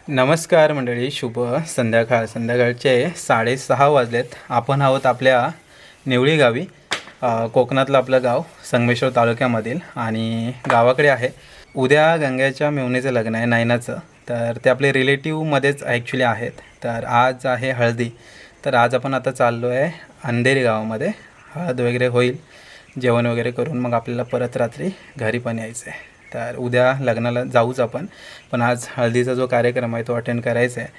नमस्कार मंडळी, शुभ संध्याकाळचे 6:30 वाजलेत. आपण आहोत आपल्या नेवळी गावी. कोकणातलं आपलं गाव संगमेश्वर तालुक्यामधील आणि गावाकडे आहे. उद्या गंग्याच्या मेवणीचं लग्न आहे, नायनाचं. तर ते आपले रिलेटिव्हमध्येच ॲक्च्युली आहेत. तर आज आहे हळदी. तर आज आपण आता चाललो आहे अंधेरी गावामध्ये. हळद वगैरे होईल, जेवण वगैरे करून मग आपल्याला परत रात्री घरी पण यायचं आहे. तर उद्या लग्नाला जाऊच आपण, पण आज हळदीचा जो कार्यक्रम आहे तो अटेंड करायचा आहे.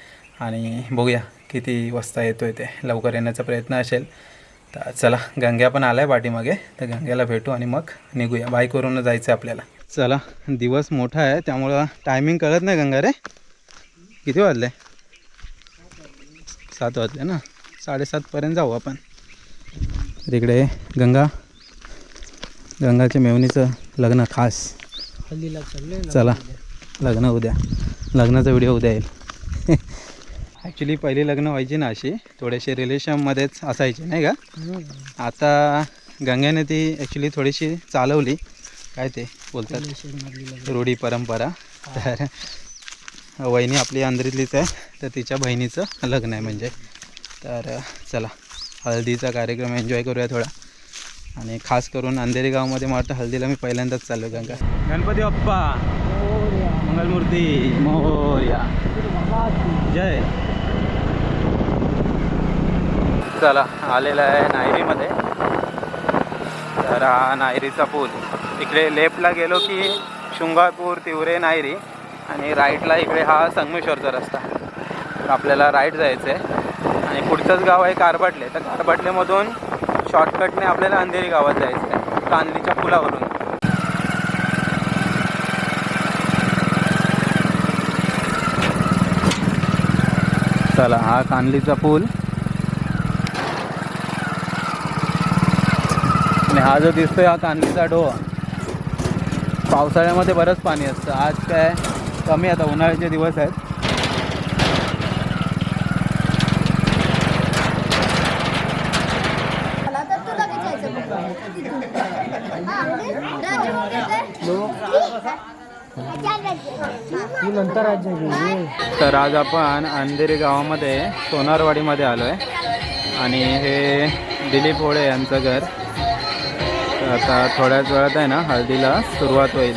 आणि बघूया किती वाजता येतो आहे, ते लवकर येण्याचा प्रयत्न असेल. तर चला, गंग्या पण आला आहे पाठीमागे, तर गंग्याला भेटू आणि मग निघूया. बाईकवरून जायचं आहे आपल्याला. चला, दिवस मोठा आहे त्यामुळं टायमिंग कळत नाही. गंगा रे, किती वाजले? 7 वाजले ना. 7:30पर्यंत जाऊ आपण. तिकडे गंगाच्या मेवणीचं लग्न खास. चला, लग्न उद्या, लग्नाचा व्हिडिओ उद्या येईल. ॲक्च्युली पहिली लग्न व्हायची ना अशी थोडेसे रिलेशनमध्येच असायचे, नाही का? आता गंग्याने ती ॲक्च्युली थोडीशी चालवली, काय ते बोलतात, रूढी परंपरा. तर वहिनी आपली अंधेरीतलीच आहे, तर तिच्या बहिणीचं लग्न आहे म्हणजे. तर चला, हळदीचा कार्यक्रम एन्जॉय करूया थोडा. आणि खास करून अंधेरी गावामध्ये मला वाटतं हळदीला मी पहिल्यांदाच चाललो. गंगा, गणपती बाप्पा मंगलमूर्ती मोरया, जय. चला, आलेला आहे नायरीमध्ये. तर हा नायरीचा पूल. इकडे लेफ्टला गेलो की शृंगारपूर, तिवरे, नायरी, आणि राईटला इकडे हा संगमेश्वरचा रस्ता. तर आपल्याला राईट जायचं आहे आणि पुढचंच गाव आहे कारबाटले. तर कारबाटलेमधून शॉर्टकटने आपल्याला अंधेरी गावात जायचं आहे, कांदलीच्या पुलावरून. चला, हा कांदलीचा पूल. आणि हा जो दिसतोय हा कांदलीचा डोह. पावसाळ्यामध्ये बरंच पाणी असतं, आज काय कमी. आता उन्हाळ्याचे दिवस आहेत. तर आज आपण अंधेरी गावामध्ये सोनारवाडीमध्ये आलो आहे आणि हे दिलीप होळे यांचं घर. तर आता थोड्याच वेळात आहे ना हळदीला सुरुवात होईल.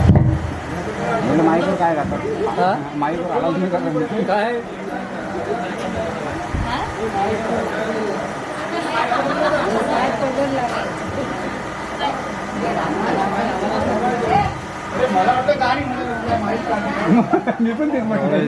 म्हणजे माईकवर काय करतात? माईकवर आवाज नाही करतात काय? मला वाटतं गाणी मी पण तेच म्हटलं.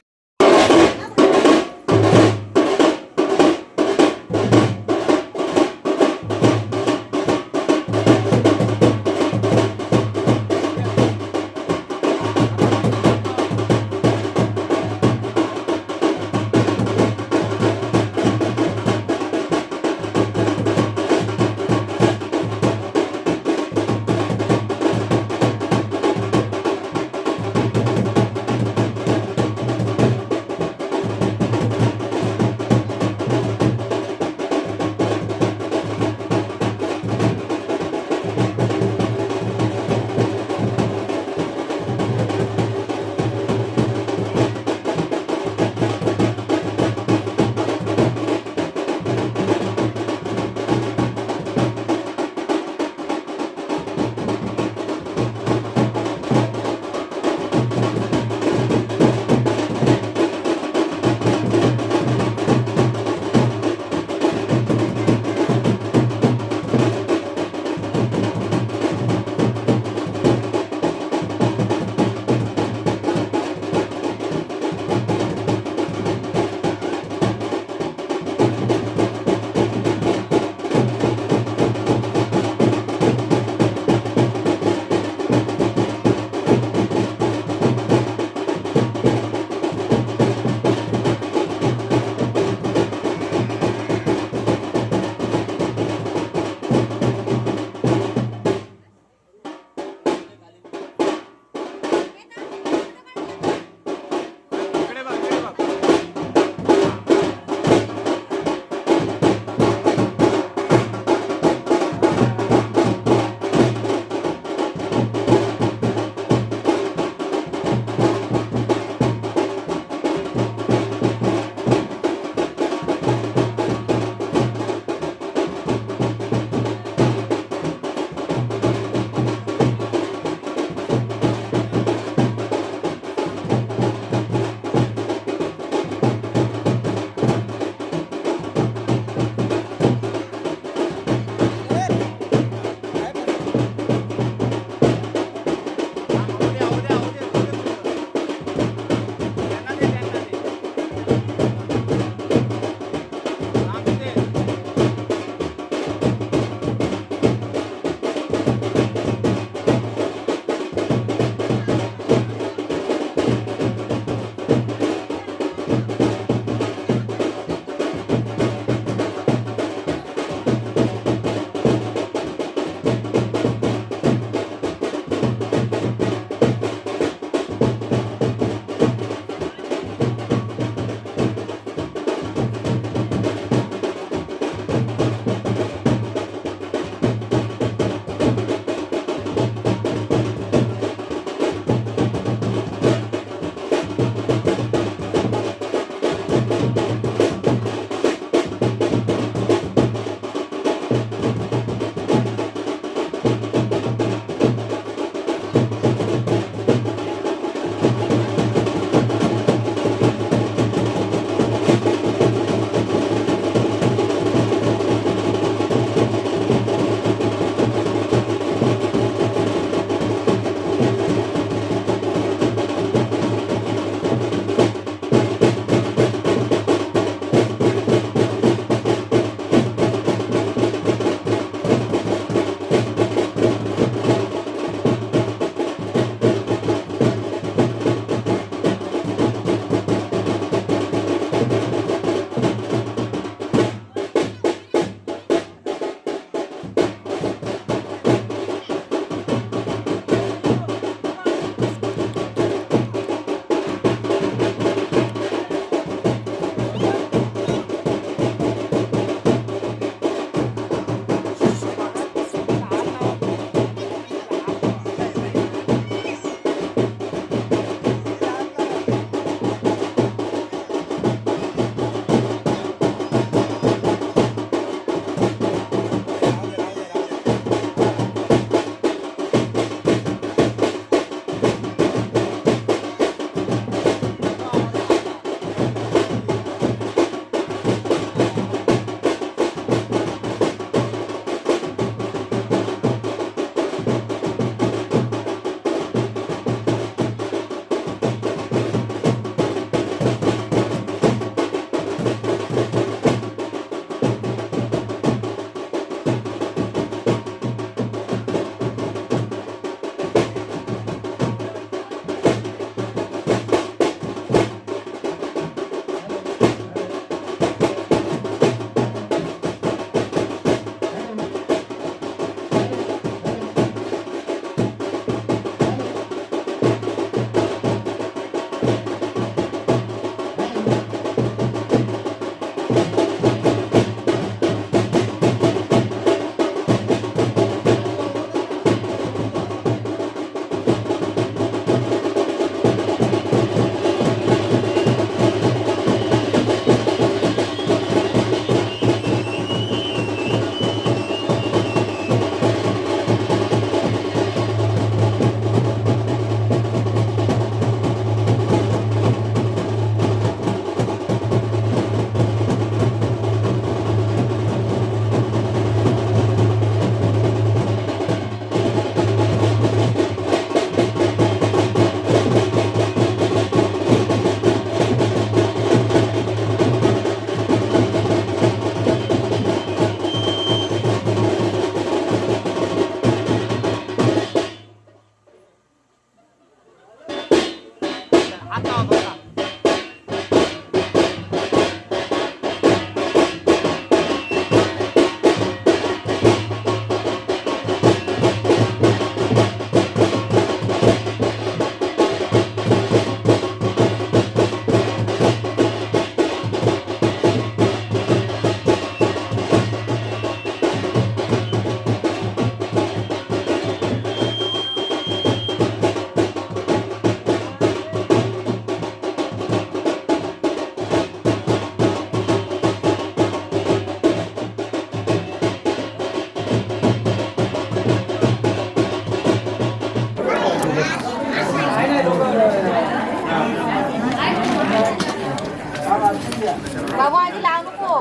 बाबा आधी लावू नको.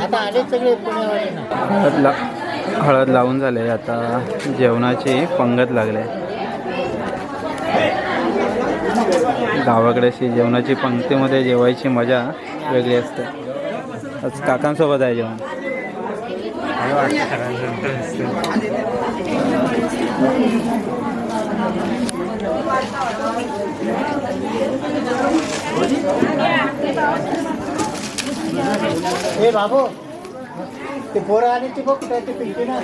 आता आले सगळे पुण्यावाले. हळद लावून झाले. आता जेवणाची पंगत लागले. गावाकडे अशी जेवणाची पंक्तीमध्ये जेवायची मजा वेगळी असते. आज काकांसोबत आहे जेवण. हे बाबू ते पोरं आणि ती बघ ते पिंकी ना.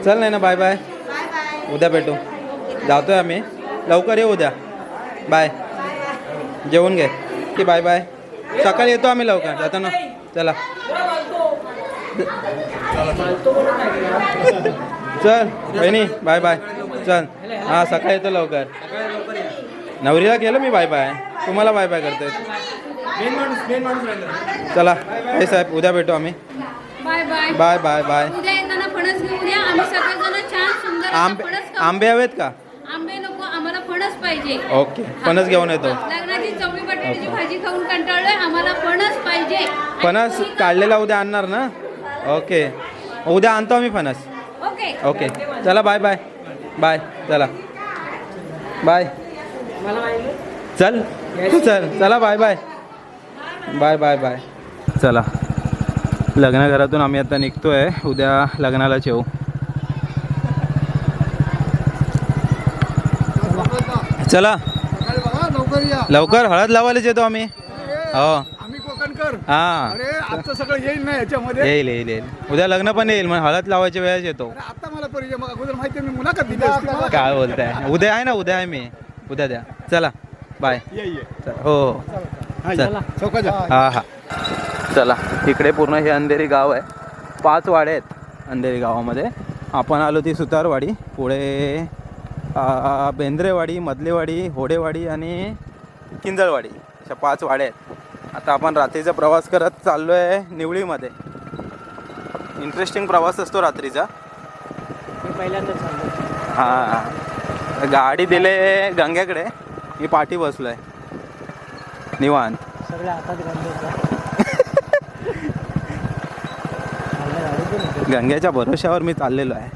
चल नाही ना, बाय बाय. उद्या भेटू. जातोय आम्ही. लवकर येऊ उद्या. बाय. जेवून घे की बाय बाय. सकाळी येतो आम्ही लवकर. जातो ना. चला चल बहिणी बाय बाय. चल हां सकाळी येतो लवकर. नवरीला केलं मी बाय बाय. तुम्हाला बाय बाय करतोय. चला हे साहेब उद्या भेटू आम्ही. Bye bye. Bye bye bye. उद्या येताना फणस घेऊन या. आम्ही सगळेजण छान सुंदर आंबे फणस खाऊ. आंबे हवेत का? आंबे नको, आम्हाला फणस पाहिजे. ओके फणस घेऊन येतो. लग्नाची चवळी बटाट्याची भाजी खाऊन कंटाळलोय. आम्हाला फणस पाहिजे. फणस काढलेला उद्या आणणार ना? ओके उद्या आणतो आम्ही फणस. ओके ओके चला बाय बाय बाय. चला बाय. चल तू चल. चला bye bye bye bye bye. चला लग्नघरातून आम्ही आता निघतोय. उद्या लग्नालाच येऊ. चला लवकर या. लवकर हळद लावायलाच येतो आम्ही. हो आम्ही कोकणकर. हां अरे आजचं सगळं येईल ना याच्यामध्ये. येईल येईल येईल. उद्या लग्न पण येईल. मग हळद लावायच्या वेळेस येतो. अरे आता मला परिचय मग अगोदर माहिती आहे, मी मुलाखत दिली असती मला. काय बोलताय? उद्या आहे ना? उद्या आहे मी. उद्या द्या. चला बाय. ये चल हो हो. चल चौकात जा. हां हां चला. इकडे पूर्ण हे अंधेरी गाव आहे. 5 वाडे आहेत अंधेरी गावामध्ये. आपण आलो ती सुतारवाडी. पुढे बेंद्रेवाडी, मधलेवाडी, होडेवाडी आणि किंजळवाडी अशा 5 वाड्या आहेत. आता आपण रात्रीचा प्रवास करत चाललो आहे निवळीमध्ये. इंटरेस्टिंग प्रवास असतो रात्रीचा. हां गाडी दिले गंग्याकडे. मी पाठी बसलो आहे निवांत. गंग्याच्या भरोश्यावर मी चाललेलो आहे.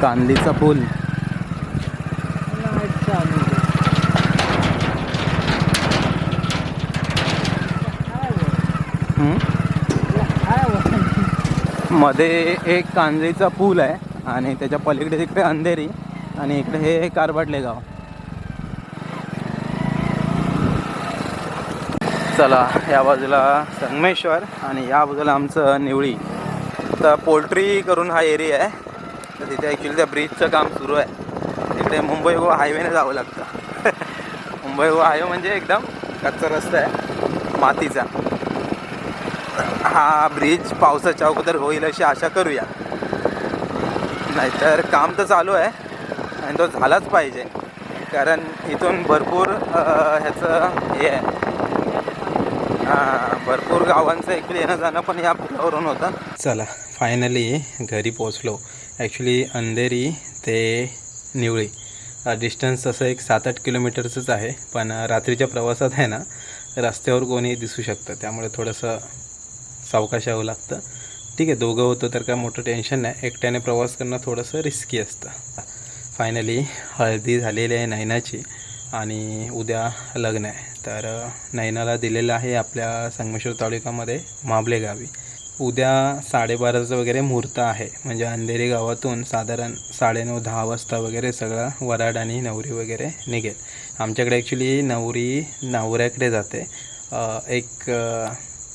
कांदलीचा पूल. मध्ये एक कांदलीचा पूल आहे आणि त्याच्या पलीकडे तिकडे अंधेरी आणि इकडे हे कारभाटले गाव. चला या बाजूला संगमेश्वर आणि या बाजूला आमचं निवळी. तर पोल्ट्री करून हा एरिया आहे. तर तिथे ॲक्च्युली त्या ब्रिजचं काम सुरू आहे. तिथे मुंबई गोवा हायवेने जावं लागतं. मुंबई गोवा हायवे म्हणजे एकदम कच्चा रस्ता आहे मातीचा. हा ब्रिज पावसाच्या अगोदर होईल अशी आशा करूया. नाहीतर काम तर चालू आहे आणि तो झालाच पाहिजे. कारण इथून भरपूर ह्याचं हे आहे. भरपूर गावांचं ॲक्च्युली येणं जाणं पण या पुलावरून होतं. चला फायनली घरी पोचलो. ॲक्च्युली अंधेरी ते निवळी डिस्टन्स असं एक 7-8 किलोमीटरचंच आहे. पण रात्रीच्या प्रवासात आहे ना रस्त्यावर कोणी दिसू शकतं. त्यामुळे थोडंसं सावकाश यावं लागतं. ठीक आहे दोघं होतं तर काय मोठं टेन्शन नाही. एकट्याने प्रवास करणं थोडंसं रिस्की असतं. फायनली हळदी झालेली आहे नैनाची आणि उद्या लग्न आहे. तर नैनाला दिलेलं आहे आपल्या संगमेश्वर तालुक्यामध्ये माबले गावी. उद्या 12:30 वगैरे मुहूर्त आहे. म्हणजे अंधेरी गावातून साधारण 9:30-10 वाजता वगैरे सगळं वराड आणि नवरी वगैरे निघेल. आमच्याकडे ॲक्च्युली नवरी नवऱ्याकडे जाते.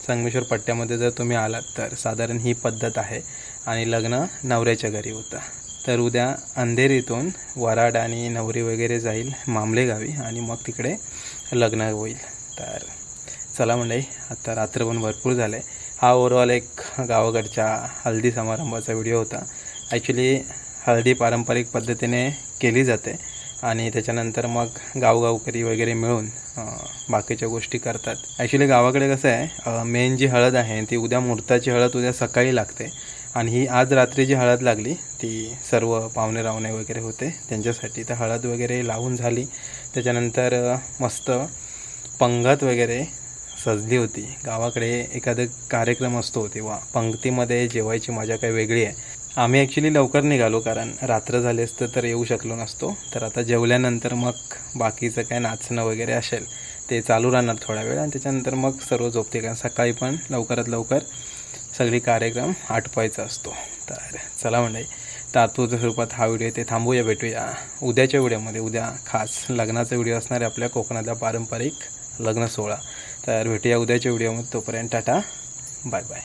संगमेश्वर पट्ट्यामध्ये जर तुम्ही आलात तर साधारण ही पद्धत आहे आणि लग्न नवऱ्याच्या घरी होतं. तर उद्या अंधेरीतून वराड आणि नवरी वगैरे जाईल मामले गावी आणि मग तिकडे लग्न होईल. तर चला मंडळी, आता रात्र पण भरपूर झालं आहे. हा ओव्हरऑल एक गावाकडच्या हळदी समारंभाचा व्हिडिओ होता. ॲक्च्युली हळदी पारंपरिक पद्धतीने केली जाते आणि त्याच्यानंतर मग गावगावकरी वगैरे मिळून बाकीच्या गोष्टी करतात. ॲक्च्युली गावाकडे कसं आहे, मेन जी हळद आहे ती उद्या मुहूर्ताची हळद उद्या सकाळी लागते आणि ही आज रात्री जी हळद लागली ती सर्व पाहुणे रावणे वगैरे होते त्यांच्यासाठी. तर हळद वगैरे लावून झाली, त्याच्यानंतर मस्त पंगत वगैरे सजली होती. गावाकडे एखादा कार्यक्रम असतो तेव्हा पंक्तीमध्ये जेवायची मजा काही वेगळी आहे. आम्ही ॲक्च्युली लवकर निघालो कारण रात्र झाली असतं तर येऊ शकलो नसतो. तर आता जेवल्यानंतर मग बाकीचं काय नाचणं वगैरे असेल ते चालू राहणार थोडा वेळ आणि त्याच्यानंतर मग सर्व झोपते, कारण सकाळी पण लवकरात लवकर सगळी कार्यक्रम आटपायचा असतो. तर चला मंडळी, तात्पुरत्या स्वरूपात हा व्हिडिओ ते थांबूया. भेटूया उद्याच्या व्हिडिओमध्ये. उद्या खास लग्नाचा व्हिडिओ असणार आहे आपल्या कोकणातला पारंपरिक लग्न सोहळा. तर भेटूया उद्याच्या व्हिडिओमध्ये. तोपर्यंत टाटा, बाय बाय.